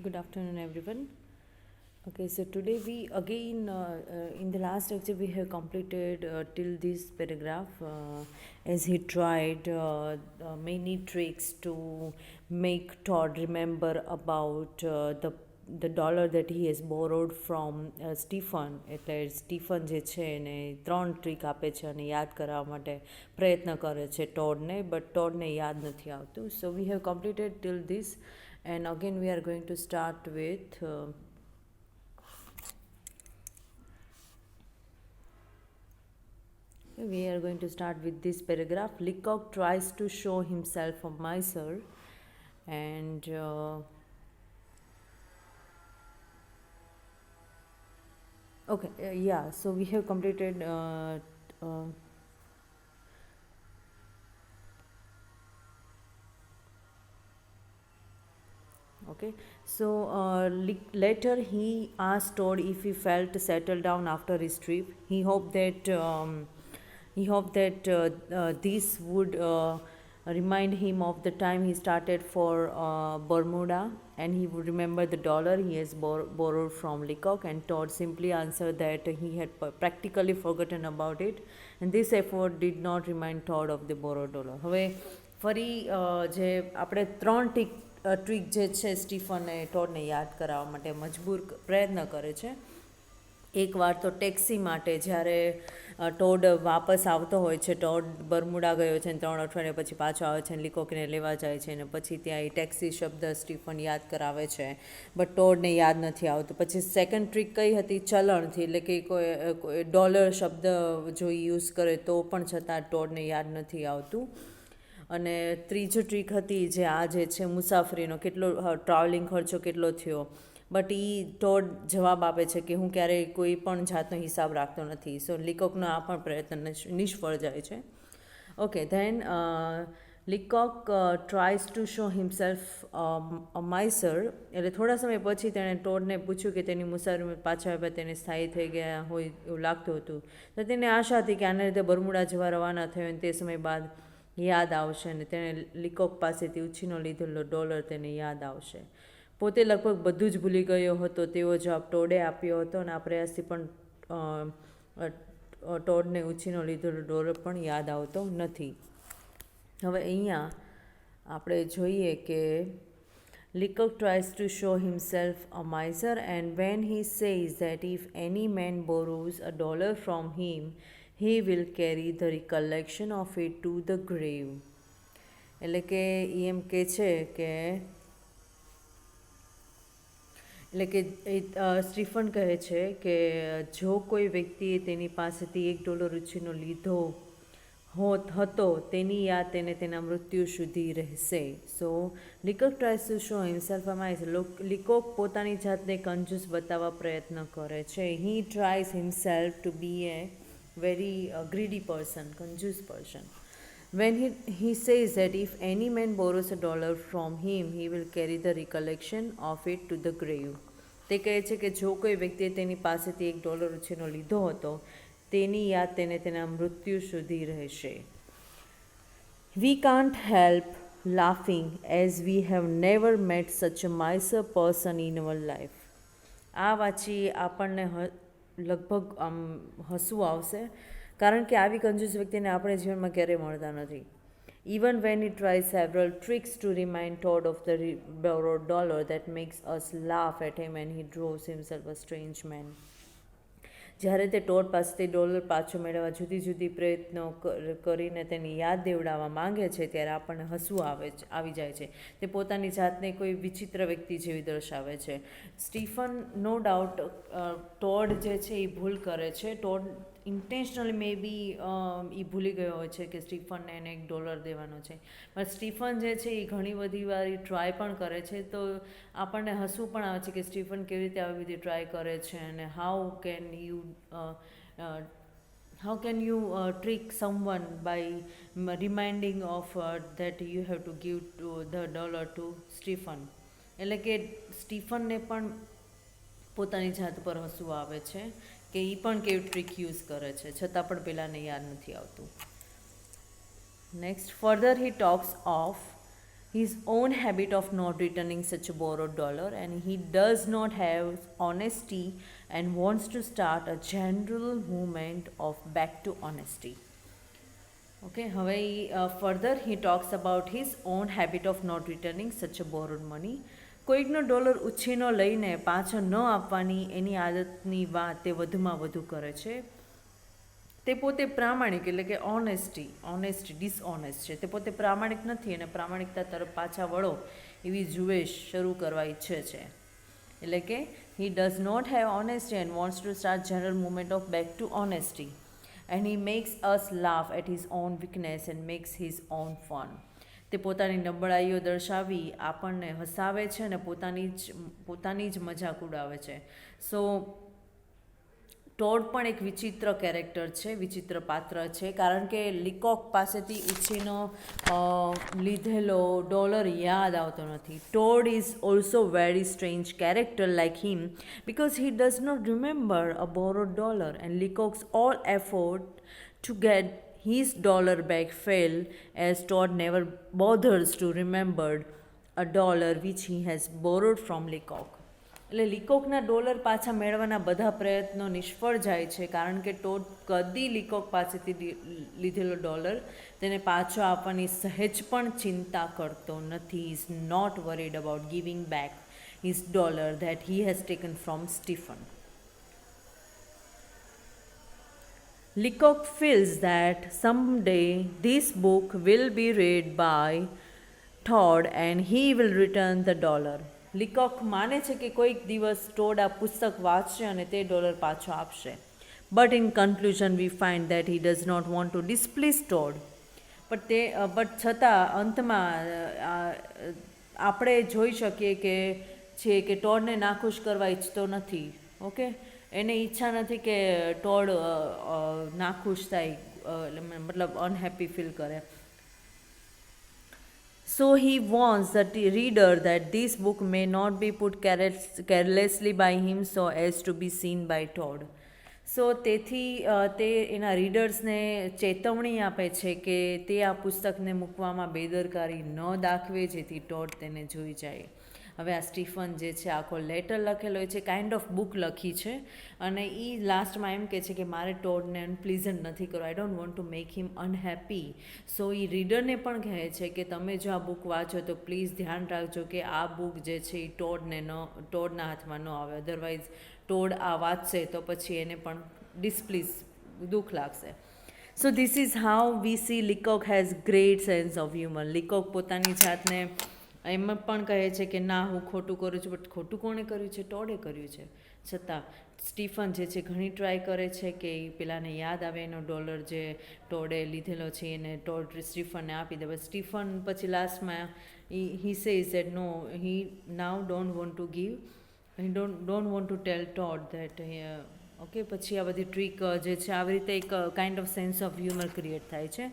Good afternoon, everyone. Okay, so today we again in the last lecture we have completed till this paragraph as he tried many tricks to make Todd remember about the dollar that he has borrowed from Stephen. એટલે Stephen જે છે એને ત્રણ trick આપે છે અને યાદ કરાવવા માટે પ્રયત્ન કરે છે ટોડને, બટ ટોડને યાદ નથી આવતું. So we have completed till this. And again we are going to start with this paragraph. Leacock tries to show himself a miser, and so we have completed okay, so later he asked Todd if he felt settled down after his trip. He hoped that this would remind him of the time he started for Bermuda, and he would remember the dollar he has borrowed from Leacock. And Todd simply answered that he had practically forgotten about it, and this effort did not remind Todd of the borrowed dollar. હવે ફરી જે આપણે ત્રણ trick જે છે સ્ટીફને ટોડને યાદ કરાવવા માટે મજબૂર પ્રયત્ન કરે છે. એકવાર તો ટેક્સી માટે જ્યારે ટોડ વાપસ આવતો હોય છે, ટોડ બરમુડા ગયો છે ને 3 અઠવાડિયા પછી પાછો આવે છે ને લીકોકને લેવા જાય છે ને પછી ત્યાં એ ટેક્સી શબ્દ સ્ટીફન યાદ કરાવે છે, બટ ટોડને યાદ નથી આવતું. પછી સેકન્ડ ટ્રીક કઈ હતી? ચલણથી, એટલે કે કોઈ ડોલર શબ્દ જો યુઝ કરે તો પણ છતાં ટોડને યાદ નથી આવતું. અને ત્રીજો ટ્રીક હતી જે આ જે છે મુસાફરીનો, કેટલો ટ્રાવેલિંગ ખર્ચો કેટલો થયો, બટ એ ટોડ જવાબ આપે છે કે હું ક્યારેય કોઈ પણ જાતનો હિસાબ રાખતો નથી. સો લીકોકનો આ પણ પ્રયત્ન નિષ્ફળ જાય છે. Okay, then Leacock tries to show himself a miser. એટલે થોડા સમય પછી તેણે ટોડને પૂછ્યું કે તેની મુસાફરીમાં પાછા આવ્યા તેને સ્થાયી થઈ ગયા હોય એવું લાગતું હતું. તો તેને આશા હતી કે આના લીધે બરમુડા જવા રવાના થયો અને તે સમય બાદ યાદ આવશે અને તેણે લીકોક પાસેથી ઉછીનો લીધેલો ડોલર તેને યાદ આવશે. પોતે લગભગ બધું જ ભૂલી ગયો હતો તેવો જવાબ ટોડે આપ્યો હતો અને આ પ્રયાસથી પણ ટોડને ઉછીનો લીધેલો ડોલર પણ યાદ આવતો નથી. હવે અહીંયા આપણે જોઈએ કે Leacock tries to show himself a miser, and when he says that if any man borrows a dollar from him, he will carry the recollection of it to the grave. એટલે કે એમ કે છે કે એટલે કે સ્ટીફન કહે છે કે જો કોઈ વ્યક્તિએ તેની પાસેથી $1 ઉછીનો લીધો હતો તેની યાદ તેને તેના મૃત્યુ સુધી રહેશે. સો લીકોક ટ્રાયસ ટુ શો હિમસેલ્ફ અ માઇસર. લીકોક પોતાની જાતને કંજૂસ બતાવવા પ્રયત્ન કરે છે. હી ટ્રાયસ himself two B A very greedy person, conjuice person. When he says that if any man borrows a dollar from him, he will carry the recollection of it to the grave. તે કહે છે કે જો કોઈ વ્યક્તિએ તેની પાસેથી $1 ઉછીનો લીધો હતો તેની યાદ તેને તેના મૃત્યુ સુધી રહેશે. We can't help laughing as we have never met such a miser person in our life. આ વાંચી આપણને લગભગ આમ હસવું આવશે, કારણ કે આવી કંજૂસ વ્યક્તિને આપણે જીવનમાં ક્યારેય મળતા નથી. Even when he tries several tricks to remind Todd of the borrowed dollar, that makes us laugh at him and he draws himself a strange man. જ્યારે તે ટોડ પાસેથી ડોલર પાછો મેળવવા જુદી જુદી પ્રયત્નો કરીને તેની યાદ દેવડાવવા માંગે છે ત્યારે આપણને હસવું આવી જાય છે. તે પોતાની જાતને કોઈ વિચિત્ર વ્યક્તિ જેવી દર્શાવે છે. સ્ટીફન નો ડાઉટ ટોડ જે છે એ ભૂલ કરે છે. ટોડ ઇન્ટેન્શનલી મે બી એ ભૂલી ગયો હોય છે કે સ્ટીફનને એને $1 દેવાનો છે, પણ સ્ટીફન જે છે એ ઘણી બધી વાર ટ્રાય પણ કરે છે. તો આપણને હસવું પણ આવે છે કે સ્ટીફન કેવી રીતે આવી બધી ટ્રાય કરે છે અને how can you trick someone by reminding of that you have to give to the dollar to Stephen. એટલે કે સ્ટીફનને પણ પોતાની જાત પર હસવું આવે છે કે એ પણ કેવી ટ્રીક યુઝ કરે છે છતાં પણ પેલાને યાદ નથી આવતું. Next, further he talks of his own habit of not returning such a borrowed dollar, and he does not have honesty and wants to start a general movement of back to honesty. Okay, further he talks about his own habit of not returning such a borrowed money. કોઈકનો dollar ઉછીનો લઈને પાછો ન આપવાની એની આદતની વાત તે વધુમાં વધુ કરે છે. તે પોતે પ્રામાણિક એટલે કે ઓનેસ્ટી ડિસઓનેસ્ટ છે. તે પોતે પ્રામાણિક નથી અને પ્રામાણિકતા તરફ પાછા વળો એવી ઝુંબેશ શરૂ કરવા ઈચ્છે છે. એટલે કે he does not have honesty and wants to start general movement of back to honesty. And he makes us laugh at his own weakness and makes his own fun. તે પોતાની નબળાઈઓ દર્શાવી આપણને હસાવે છે અને પોતાની જ મજાક ઉડાવે છે. સો ટોડ પણ એક વિચિત્ર કેરેક્ટર છે, વિચિત્ર પાત્ર છે, કારણ કે લિકોક પાસેથી ઉછીનો લીધેલો ડોલર યાદ આવતો નથી. Tod is also very strange character like him because he does not remember a borrowed dollar, and Leacock's all effort to get his dollar back fail as Todd never bothers to remember a dollar which he has borrowed from Leacock. એટલે લિકોકના dollar પાછા મેળવવાના બધા પ્રયત્નો નિષ્ફળ જાય છે, કારણ કે ટોડ કદી લિકોક પાસેથી લીધેલો ડોલર તેને પાછો આપવાની સહેજ પણ ચિંતા કરતો નથી. Is not worried about giving back his dollar that he has taken from Stephen. Leacock feels that someday this book will be read by Todd and he will return the dollar. લિકોક માને છે કે કોઈક દિવસ Tod આ પુસ્તક વાંચશે અને તે ડોલર પાછો આપશે. But in conclusion we find that he does not want to displease Todd. But છતાં અંતમાં આપણે જોઈ શકીએ કે ટોડને નાખુશ કરવા ઈચ્છતો નથી. ઓકે, એને ઈચ્છા નથી કે ટોડ નાખુશ થાય, મતલબ અનહેપી ફીલ કરે. So he warns the reader that this book may not be put carelessly by him so as to be seen by Todd. સો તેથી તે એના રીડર્સને ચેતવણી આપે છે કે તે આ પુસ્તકને મૂકવામાં બેદરકારી ન દાખવે જેથી ટોડ તેને જોઈ જાય. હવે આ સ્ટીફન જે છે આખો લેટર લખેલો છે, કાઇન્ડ ઓફ બુક લખી છે, અને એ લાસ્ટમાં એમ કહે છે કે મારે ટોડને અનપ્લીઝન્ટ નથી કરો, I don't want to make him unhappy. So એ રીડરને પણ કહે છે કે તમે જો આ બુક વાંચો તો પ્લીઝ ધ્યાન રાખજો કે આ બુક જે છે એ ટોડના હાથમાં ન આવે, અધરવાઇઝ ટોડ આ વાંચશે તો પછી એને પણ દુઃખ લાગશે. So this is how we see Leacock has great sense of humour. Leacock પોતાની જાતને એમ પણ કહે છે કે ના હું ખોટું કરું છું, બટ ખોટું કોણે કર્યું છે? ટોડે કર્યું છે. છતાં સ્ટીફન જે છે ઘણી ટ્રાય કરે છે કે પેલાને યાદ આવે એનો ડોલર જે ટોડે લીધેલો છે એને સ્ટીફનને આપી દે. બટ સ્ટીફન પછી લાસ્ટમાં he says that no, he now don't want to give, he don't want to tell Todd that. Okay, પછી આ બધી ટ્રીક જે છે આવી રીતે એક kind of sense of humour create થાય છે.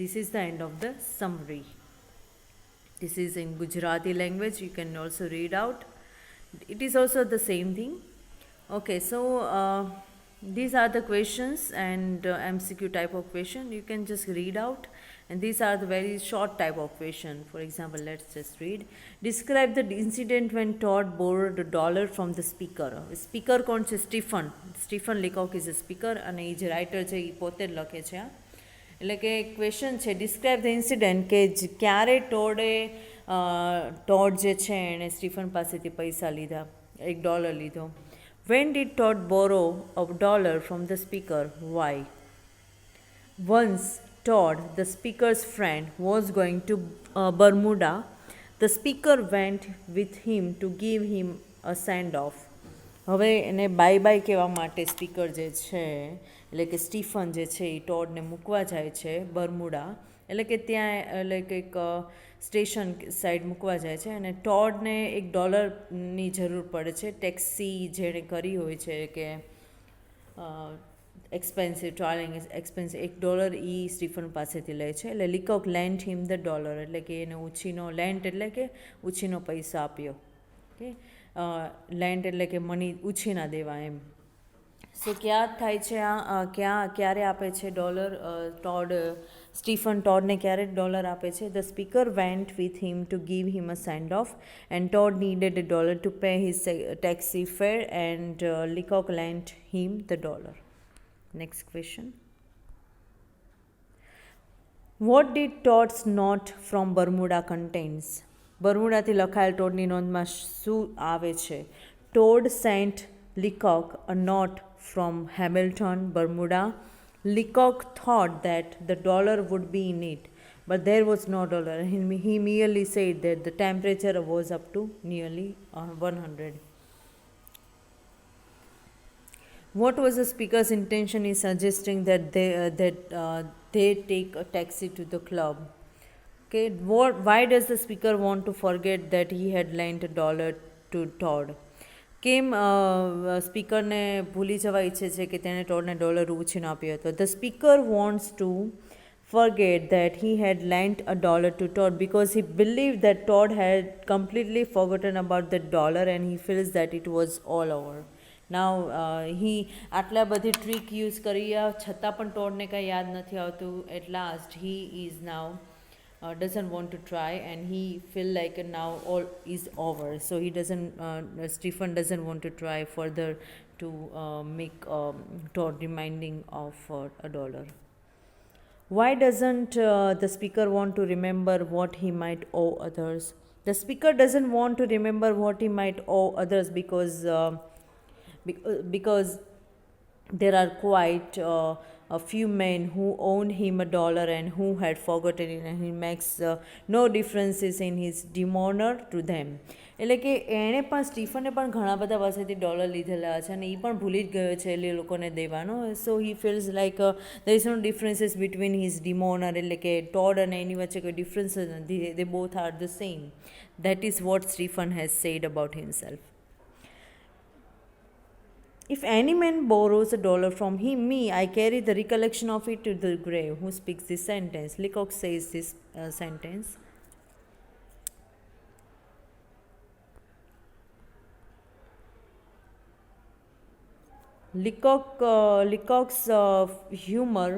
This is the end of the summary. This is in Gujarati language, you can also read out. It is also the same thing. Okay, so these are the questions and MCQ type of question. You can just read out, and these are the very short type of question. For example, let's just read. Describe the incident when Todd borrowed $1 from the speaker. Speaker કોણ છે? Stephen લિકોક is a speaker, અને એ જે writer છે એ પોતે જ લખે છે. એટલે કે ક્વેશ્ચન છે ડિસ્ક્રાઇબ ધ ઇન્સિડન્ટ કે ક્યારે ટોડ જે છે એણે સ્ટીફન પાસેથી પૈસા લીધા, $1 લીધો. When did Todd borrow $1 from the speaker? Why? Once Todd, the speakers friend, was going to Bermuda. The speaker went with him to give him a send off. હવે એને બાય બાય કહેવા માટે speaker જે છે એટલે કે Stephen જે છે એ ટોડને મૂકવા જાય છે બર્મુડા, એટલે કે ત્યાં એટલે કે એક સ્ટેશન સાઈડ મૂકવા જાય છે, અને ટોડને $1ની જરૂર પડે છે. ટેક્સી જેણે કરી હોય છે કે એક્સપેન્સિવ ટ્રાવેલિંગ એક્સપેન્સિવ, $1 એ સ્ટીફન પાસેથી લે છે. એટલે લિકોક લેન્ડ હિમ ધ ડોલર, એટલે કે એને ઉછીનો, લેન્ડ એટલે કે ઉછીનો પૈસા આપ્યો. ઓકે, લેન્ડ એટલે કે મની ઉછીના દેવા એમ. સો ક્યાં થાય છે ક્યાં ક્યારે આપે છે ડોલર ટોડ સ્ટીફન ટોડને ક્યારે ડોલર આપે છે the speaker went with him to give him a send of and Tod needed a dollar to pay his taxi fare and Leacock lent him the dollar. Next question. What did Todd's note from Bermuda contains? બર્મુડાથી લખાયેલ ટોડની નોંધમાં શું આવે છે? Todd sent Leacock a note from Hamilton, Bermuda. Leacock thought that the dollar would be in it, but there was no dollar. He merely said that the temperature was up to nearly 100. What was the speaker's intention in suggesting that they take a taxi to the club? Okay, why does the speaker want to forget that he had lent a dollar to Todd? કેમ સ્પીકરને ભૂલી જવા ઈચ્છે છે કે તેણે ટોડને dollar ઉછીનો આપ્યો હતો? The speaker wants to forget that he had lent a dollar to Todd because he believed that Todd had completely forgotten about the dollar and he feels that it was all over. Now he આટલા બધી trick use કર્યા છતાં પણ ટોડને કંઈ યાદ નથી આવતું. At last he is now doesn't want to try and he feel like now all is over, so he doesn't Stephen doesn't want to try further to make Todd reminding of a dollar. Why doesn't the speaker want to remember what he might owe others? The speaker doesn't want to remember what he might owe others because there are quite a few men who owned him a dollar and who had forgotten it, and he makes no differences in his demeanor to them. એટલે કે એણે પણ સ્ટીફને પણ ઘણા બધા પાસેથી dollar લીધેલા છે અને એ પણ ભૂલી જ ગયો છે એ લોકોને દેવાનો. So he feels like there is no differences between his demeanour, એટલે કે ટોડ અને એની વચ્ચે કોઈ ડિફરન્સ જ નથી. They both are the same. That is what Stephen has said about himself. If any man borrows a dollar from me, I carry the recollection of it to the grave. Who speaks this sentence? Leacock says this sentence. Leacock's humor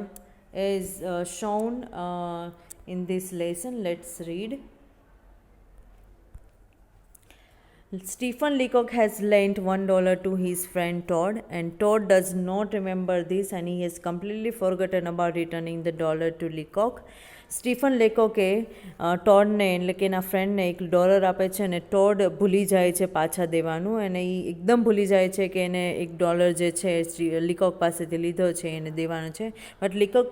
is shown in this lesson. Let's read. Stephen Leacock has lent $1 to his friend Todd, and Todd does not remember this and he has completely forgotten about returning the dollar to Leacock. Stephen લેકોકે ટોડને એટલે કે એના ફ્રેન્ડને એક dollar આપે છે અને ટોડ ભૂલી જાય છે પાછા દેવાનું, અને એ એકદમ ભૂલી જાય છે કે એને એક ડોલર જે છે લીકોક પાસેથી લીધો છે એને દેવાનો છે. But Leacock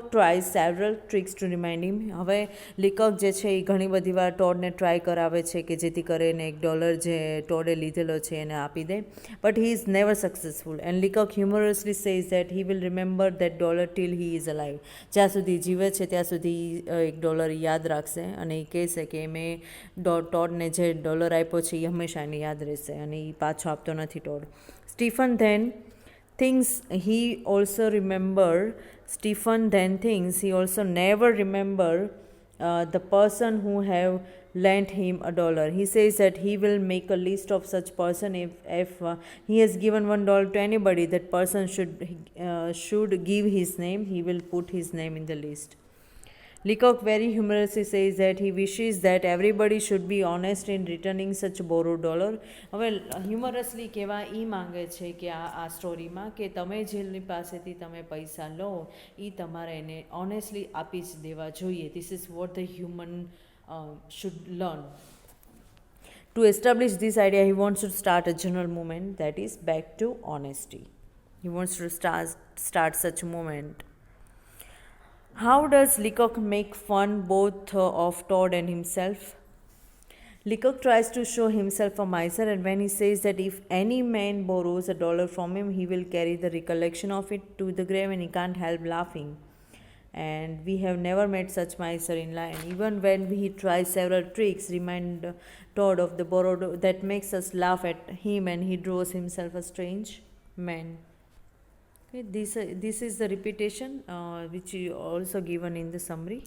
tries several tricks to remind him. હવે લીકોક જે છે એ ઘણી બધી વાર ટોડને ટ્રાય કરાવે છે કે જેથી કરીને એક ડોલર જે ટોડે લીધેલો છે એને આપી દે. But he is never successful and Leacock humorously says that he will remember that dollar till he is alive. જ્યાં સુધી જીવે છે ત્યાં સુધી એક ડોલર યાદ રાખશે અને એ કહેશે કે મેં ટોડને જે ડોલર આપ્યો છે એ હંમેશા એને યાદ રહેશે અને એ પાછો આપતો નથી Tod. Stephen then thinks he also never remember the person who have lent him a dollar. He says that he will make a list of such person. If he has given $1 to anybody, that person should give his name. He will put his name in the list. Leacock very humorously says that he wishes that everybody should be honest in returning such borrowed dollar. હવે હ્યુમરસલી કહેવા એ માંગે છે કે આ સ્ટોરીમાં કે તમે જેની પાસેથી તમે પૈસા લો એ તમારે એને ઓનેસ્ટલી આપી જ દેવા જોઈએ. This is what the human should learn. To establish this idea, he wants to start a general movement that is back to honesty. He wants to start such a movement. How does Leacock make fun both of Todd and himself? Leacock tries to show himself a miser, and when he says that if any man borrows a dollar from him, he will carry the recollection of it to the grave, and he can't help laughing. And we have never met such miser in life. Even when he tries several tricks, remind Todd of the borrowed, that makes us laugh at him, and he draws himself a strange man. Okay, this is the repetition which is also given in the summary.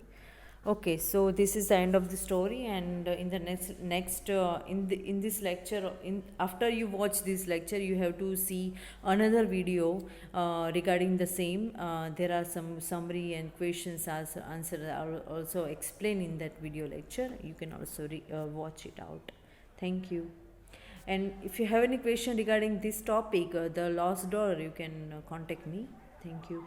Okay, so this is the end of the story, and in the next in this lecture, in after you watch this lecture, you have to see another video regarding the same. There are some summary and questions as answer are also explained in that video lecture. You can also watch it out. Thank you. And if you have any question regarding this topic, the lost dollar, you can contact me. Thank you.